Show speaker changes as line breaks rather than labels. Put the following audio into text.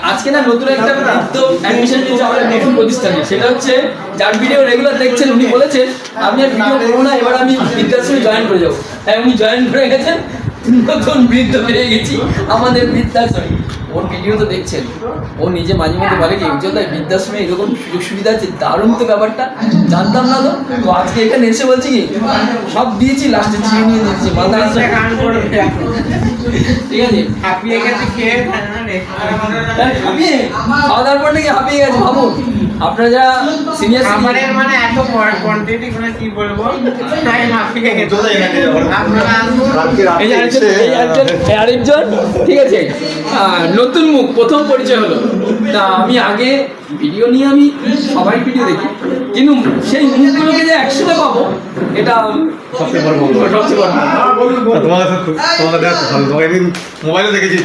আজকে না নতুন একটা বৃত্ত অ্যাডমিশন নিয়েছে আমাদের নতুন প্রতিষ্ঠানে, সেটা হচ্ছে যার ভিডিও রেগুলার দেখছেন উনি বলেছেন আমি আর ভিডিও করবো না, এবার আমি বৃদ্ধাশ্রমে জয়েন করে যাবো। হ্যাঁ, উনি জয়েন করে গেছেন, নতুন বৃদ্ধ পেয়ে গেছি আমাদের বৃদ্ধাশ্রমে। ওর ভিডিও তো দেখছেন, ও নিজে মাঝে মধ্যে বলে কি উজ্জ্বল ভাই বৃদ্ধাশ্রমে এরকম সুযোগ সুবিধা আছে, দারুণ তো ব্যাপারটা, জানতাম না তো। তো আজকে এখানে এসে বলছি কি সব দিয়েছি, লাস্টে ছিঁড়ে নিয়ে দিচ্ছি মাথা। ঠিক আছে,
হাঁপিয়ে গেছে খেয়ে
হাঁপিয়ে খাওয়া দাওয়ার পর নাকি হাঁপিয়ে গেছে। ভাবুন আপনারা যারা সিনিয়র
আমাদের মানে এত কোয়ান্টিটি মানে কি বলবো, তাই হাঁপিয়ে গেছে। আপনারা
আরেকজন, ঠিক আছে, নতুন মুখ, প্রথম পরিচয় হলো। তা আমি আগে ভিডিও নিয়ে আমি সবাই ভিডিও দেখি, কিন্তু সেই মুখগুলোকে যে একসাথে পাবো এটা সবচেয়ে বড়।
তোমার মোবাইলে দেখেছি